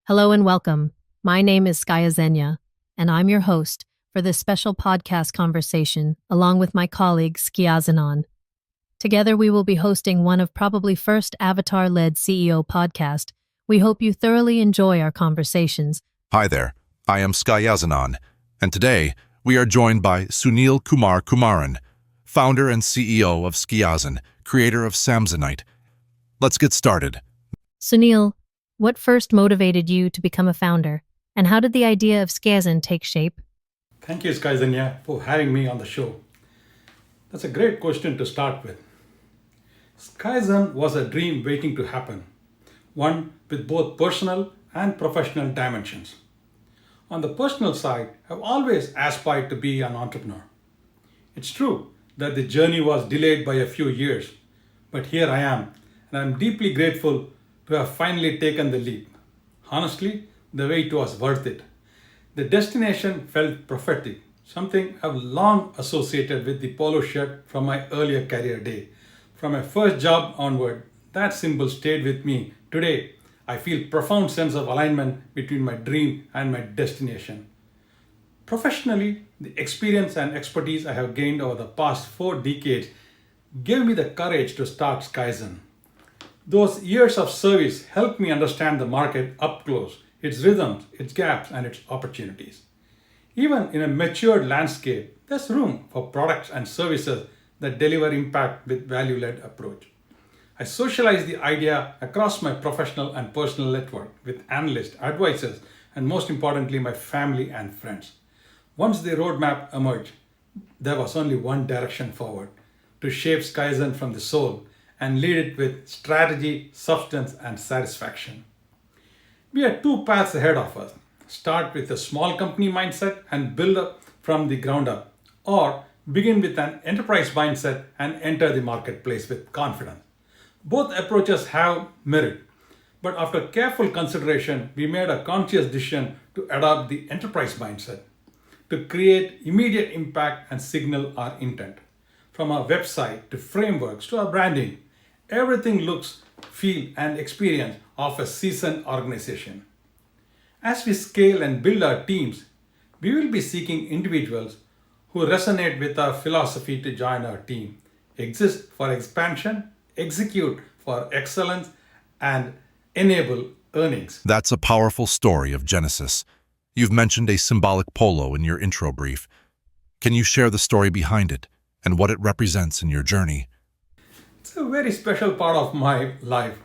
Hello and welcome. My name is SKYAZENYA, and I'm your host for this special podcast conversation along with my colleague SKYAZENON. Together we will be hosting one of probably first avatar-led CEO podcast. We hope you thoroughly enjoy our conversations. Hi there, I am SKYAZENON, and today we are joined by Sunil Kumar Kumaran, founder and CEO of SKYAZEN, creator of SKYAZENYTE. Let's get started. Sunil, what first motivated you to become a founder, and how did the idea of SKYAZEN take shape? Thank you, SKYAZENYA, for having me on the show. That's a great question to start with. SKYAZEN was a dream waiting to happen, one with both personal and professional dimensions. On the personal side, I've always aspired to be an entrepreneur. It's true that the journey was delayed by a few years, but here I am, and I'm deeply grateful to have finally taken the leap. Honestly, the wait was worth it. The destination felt prophetic, something I've long associated with the polo shirt from my earlier career day. From my first job onward, that symbol stayed with me. Today, I feel profound sense of alignment between my dream and my destination. Professionally, the experience and expertise I have gained over the past 4 decades gave me the courage to start SKYAZEN. Those years of service helped me understand the market up close, its rhythms, its gaps, and its opportunities. Even in a matured landscape, there's room for products and services that deliver impact with value-led approach. I socialize the idea across my professional and personal network with analysts, advisors, and most importantly, my family and friends. Once the roadmap emerged, there was only one direction forward: to shape SKYAZEN from the soul and lead it with strategy, substance, and satisfaction. We have 2 paths ahead of us: start with a small company mindset and build up from the ground up, or begin with an enterprise mindset and enter the marketplace with confidence. Both approaches have merit, but after careful consideration, we made a conscious decision to adopt the enterprise mindset, to create immediate impact and signal our intent. From our website to frameworks to our branding, everything looks, feel, and experience of a seasoned organization. As we scale and build our teams, we will be seeking individuals who resonate with our philosophy to join our team, exist for expansion, execute for excellence, and enable earnings. That's a powerful story of Genesis. You've mentioned a symbolic polo in your intro brief. Can you share the story behind it and what it represents in your journey? It's a very special part of my life,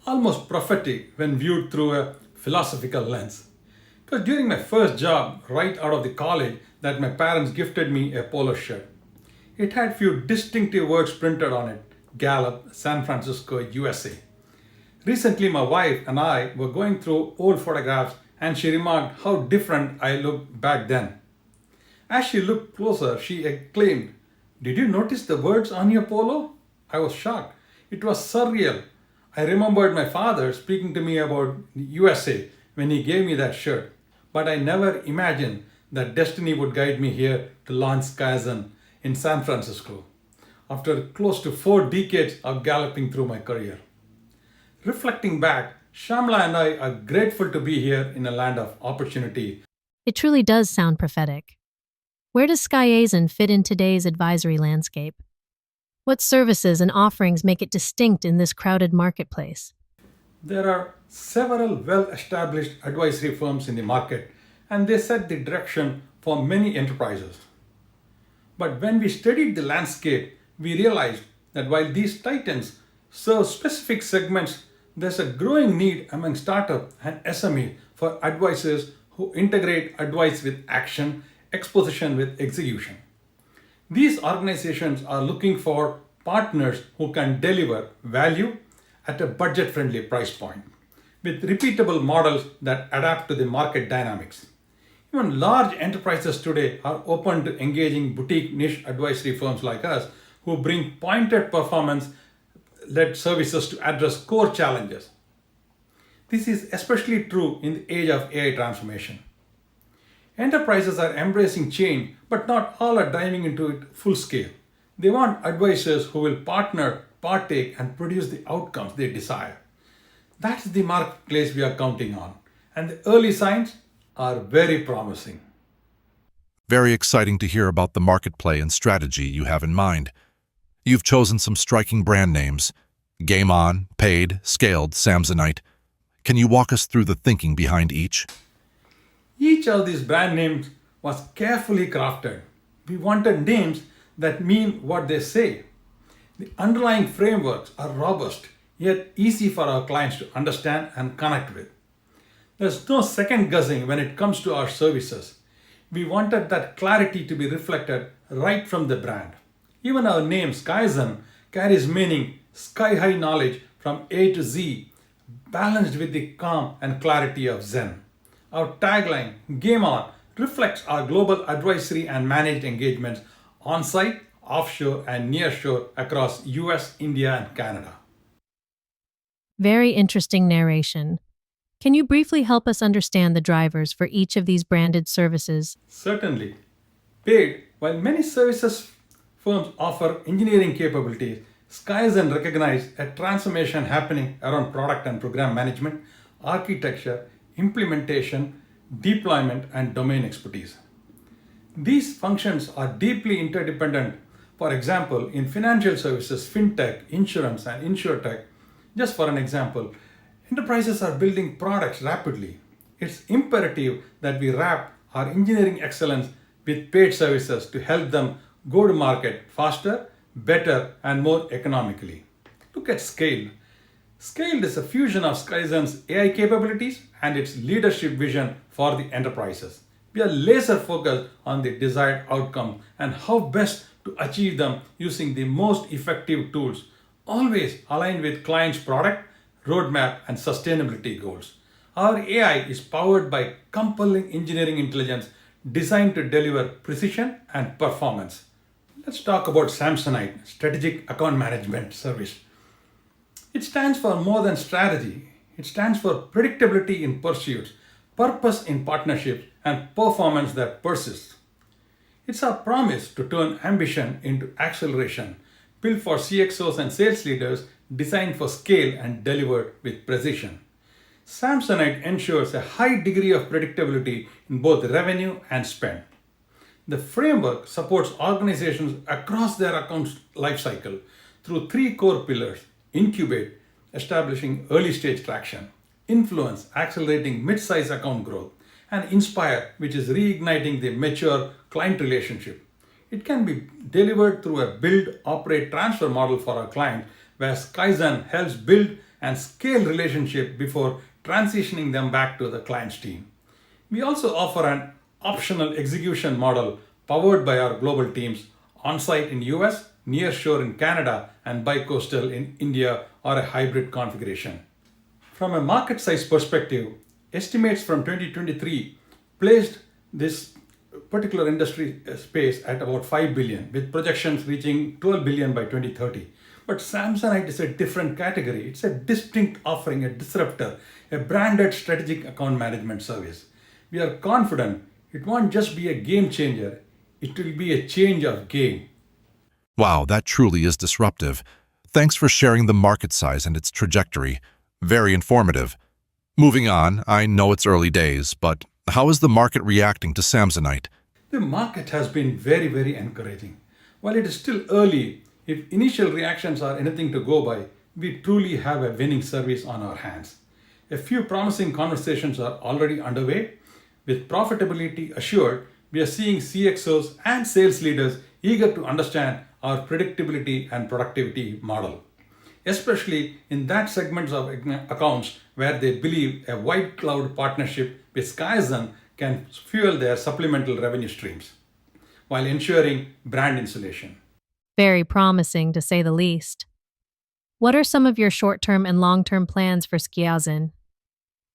almost prophetic when viewed through a philosophical lens. It was during my first job, right out of the college, that my parents gifted me a polo shirt. It had few distinctive words printed on it: Gallup, San Francisco, USA. Recently, my wife and I were going through old photographs and she remarked how different I looked back then. As she looked closer, she exclaimed, "Did you notice the words on your polo?" I was shocked. It was surreal. I remembered my father speaking to me about USA when he gave me that shirt, but I never imagined that destiny would guide me here to launch SKYAZEN in San Francisco, after close to 4 decades of galloping through my career. Reflecting back, Shamla and I are grateful to be here in a land of opportunity. It truly does sound prophetic. Where does SKYAZEN fit in today's advisory landscape? What services and offerings make it distinct in this crowded marketplace? There are several well-established advisory firms in the market, and they set the direction for many enterprises. But when we studied the landscape, we realized that while these titans serve specific segments, there's a growing need among startups and SME for advisors who integrate advice with action, exposition with execution. These organizations are looking for partners who can deliver value at a budget-friendly price point, with repeatable models that adapt to the market dynamics. Even large enterprises today are open to engaging boutique niche advisory firms like us who bring pointed performance-led services to address core challenges. This is especially true in the age of AI transformation. Enterprises are embracing change, but not all are diving into it full scale. They want advisors who will partner, partake, and produce the outcomes they desire. That's the marketplace we are counting on. and the early signs are very promising. Very exciting to hear about the market play and strategy you have in mind. You've chosen some striking brand names: Game On, Paid, Scaled, Samsonite. Can you walk us through the thinking behind each? Each of these brand names was carefully crafted. We wanted names that mean what they say. The underlying frameworks are robust, yet easy for our clients to understand and connect with. There's no second guessing when it comes to our services. We wanted that clarity to be reflected right from the brand. Even our name, SKYAZEN, carries meaning, sky-high knowledge from A to Z, balanced with the calm and clarity of Zen. Our tagline, Game On, reflects our global advisory and managed engagements on-site, offshore, and nearshore across US, India, and Canada. Very interesting narration. Can you briefly help us understand the drivers for each of these branded services? Certainly. Paid, while many services firms offer engineering capabilities, SKYAZEN recognized a transformation happening around product and program management, architecture, implementation, deployment, and domain expertise. These functions are deeply interdependent. For example, in financial services, fintech, insurance, and insurtech, just for an example, enterprises are building products rapidly. It's imperative that we wrap our engineering excellence with paid services to help them go to market faster, better, and more economically. Look at Scale. Scaled is a fusion of SKYAZEN's AI capabilities and its leadership vision for the enterprises. We are laser focused on the desired outcome and how best to achieve them using the most effective tools, always aligned with clients' product, roadmap, and sustainability goals. Our AI is powered by compelling engineering intelligence designed to deliver precision and performance. Let's talk about Samsonite, Strategic Account Management Service. It stands for more than strategy. It stands for predictability in pursuits, purpose in partnerships, and performance that persists. It's our promise to turn ambition into acceleration, built for CXOs and sales leaders, designed for scale and delivered with precision. Samsonite ensures a high degree of predictability in both revenue and spend. The framework supports organizations across their accounts lifecycle through three core pillars: incubate, establishing early stage traction; influence, accelerating mid-size account growth; and inspire, which is reigniting the mature client relationship. It can be delivered through a build, operate, transfer model for our client, where SKYAZEN helps build and scale relationship before transitioning them back to the client's team. We also offer an optional execution model powered by our global teams, on-site in US, nearshore in Canada, and bi-coastal in India, or a hybrid configuration. From a market size perspective, estimates from 2023 placed this particular industry space at about 5 billion, with projections reaching 12 billion by 2030. But Samsonite is a different category. It's a distinct offering, a disruptor, a branded strategic account management service. We are confident it won't just be a game changer, it will be a change of game. Wow, that truly is disruptive. Thanks for sharing the market size and its trajectory. Very informative. Moving on, I know it's early days, but how is the market reacting to Samsonite? The market has been very encouraging. While it is still early, if initial reactions are anything to go by, we truly have a winning service on our hands. A few promising conversations are already underway. With profitability assured, we are seeing CXOs and sales leaders eager to understand our predictability and productivity model, especially in that segments of accounts where they believe a white cloud partnership with SKYAZEN can fuel their supplemental revenue streams while ensuring brand insulation. Very promising, to say the least. What are some of your short-term and long-term plans for SKYAZEN?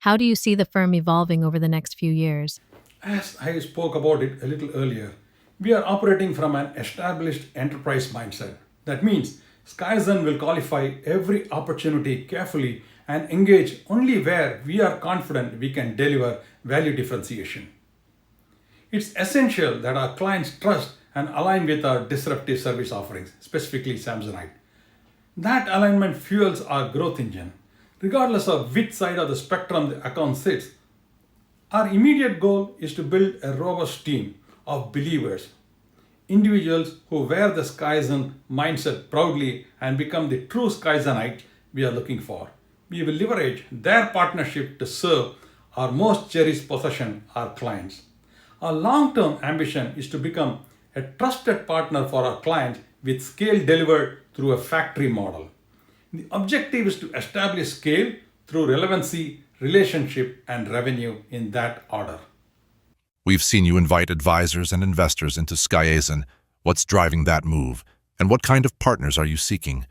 How do you see the firm evolving over the next few years? As I spoke about it a little earlier, we are operating from an established enterprise mindset. That means SKYAZEN will qualify every opportunity carefully and engage only where we are confident we can deliver value differentiation. It's essential that our clients trust and align with our disruptive service offerings, specifically Samsonite. That alignment fuels our growth engine. Regardless of which side of the spectrum the account sits, Our immediate goal is to build a robust team of believers, individuals who wear the SKYAZEN mindset proudly and become the true SKYAZENite we are looking for. We will leverage their partnership to serve our most cherished possession, our clients. Our long-term ambition is to become a trusted partner for our clients with scale delivered through a factory model. The objective is to establish scale through relevancy, relationship, and revenue in that order. We've seen you invite advisors and investors into SKYAZEN. What's driving that move? And what kind of partners are you seeking?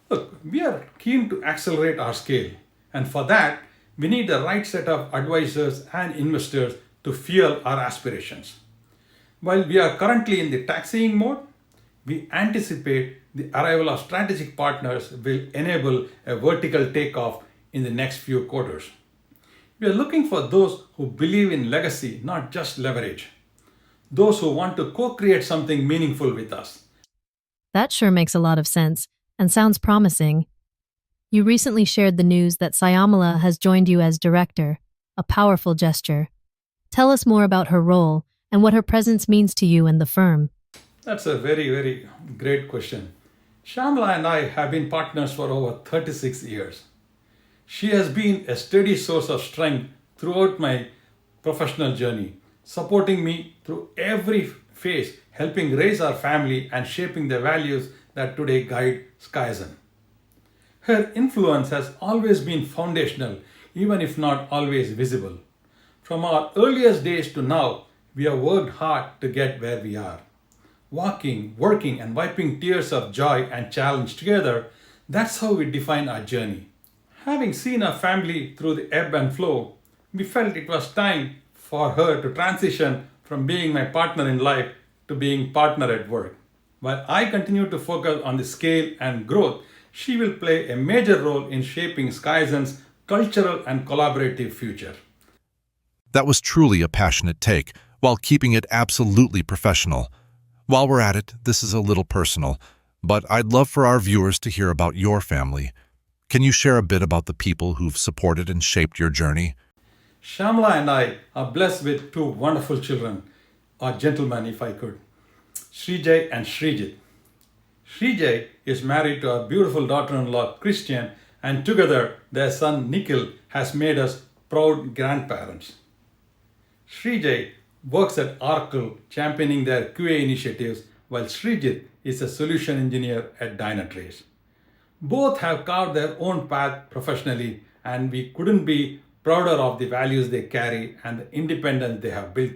Look, we are keen to accelerate our scale, and for that, we need the right set of advisors and investors to fuel our aspirations. While we are currently in the taxiing mode, we anticipate the arrival of strategic partners will enable a vertical takeoff in the next few quarters. We are looking for those who believe in legacy, not just leverage. Those who want to co-create something meaningful with us. That sure makes a lot of sense and sounds promising. You recently shared the news that Syamala has joined you as director, a powerful gesture. Tell us more about her role and what her presence means to you and the firm. That's a very, very great question. Shamla and I have been partners for over 36 years. She has been a steady source of strength throughout my professional journey, supporting me through every phase, helping raise our family and shaping the values that today guide SKYAZEN. Her influence has always been foundational, even if not always visible. From our earliest days to now, we have worked hard to get where we are. Walking, working, and wiping tears of joy and challenge together, that's how we define our journey. Having seen our family through the ebb and flow, we felt it was time for her to transition from being my partner in life to being partner at work. While I continue to focus on the scale and growth, she will play a major role in shaping SKYAZEN's cultural and collaborative future. That was truly a passionate take, while keeping it absolutely professional. While we're at it, this is a little personal, but I'd love for our viewers to hear about your family. Can you share a bit about the people who've supported and shaped your journey? Shamla and I are blessed with two wonderful children, or gentlemen if I could, Srijay and Srijit. Srijay is married to our beautiful daughter-in-law Christian, and together their son Nikhil has made us proud grandparents. Srijay works at Oracle championing their QA initiatives, while Srijit is a solution engineer at Dynatrace. Both have carved their own path professionally, and we couldn't be prouder of the values they carry and the independence they have built.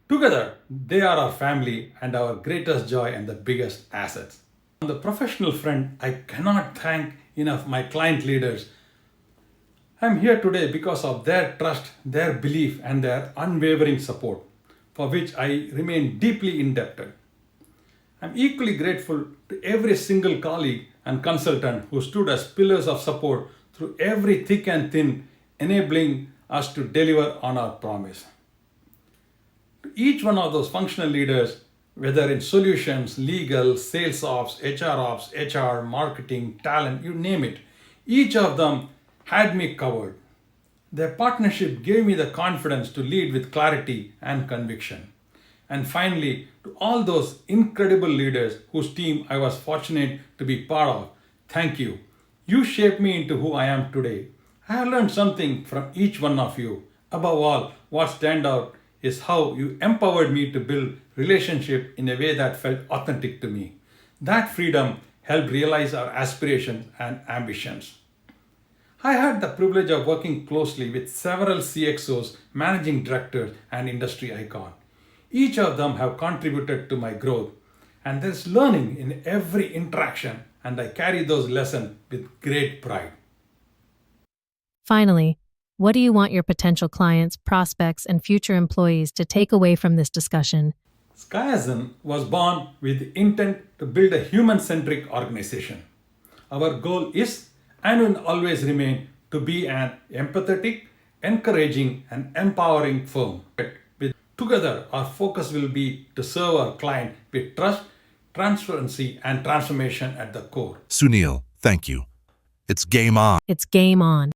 Together, they are our family and our greatest joy and the biggest assets. On the professional front, I cannot thank enough my client leaders. I'm here today because of their trust, their belief, and their unwavering support, for which I remain deeply indebted. I'm equally grateful to every single colleague and consultant who stood as pillars of support through every thick and thin, enabling us to deliver on our promise. To each one of those functional leaders, whether in solutions, legal, sales ops, HR, marketing, talent, you name it, each of them had me covered. Their partnership gave me the confidence to lead with clarity and conviction. And finally, to all those incredible leaders whose team I was fortunate to be part of, thank you. You shaped me into who I am today. I have learned something from each one of you. Above all, what stands out is how you empowered me to build relationship in a way that felt authentic to me. That freedom helped realize our aspirations and ambitions. I had the privilege of working closely with several CXOs, managing directors, and industry icons. Each of them have contributed to my growth, and there's learning in every interaction, and I carry those lessons with great pride. Finally, what do you want your potential clients, prospects, and future employees to take away from this discussion? SKYAZEN was born with the intent to build a human-centric organization. Our goal is, and will always remain, to be an empathetic, encouraging, and empowering firm. Together, our focus will be to serve our client with trust, transparency, and transformation at the core. Sunil, thank you. It's game on. It's game on.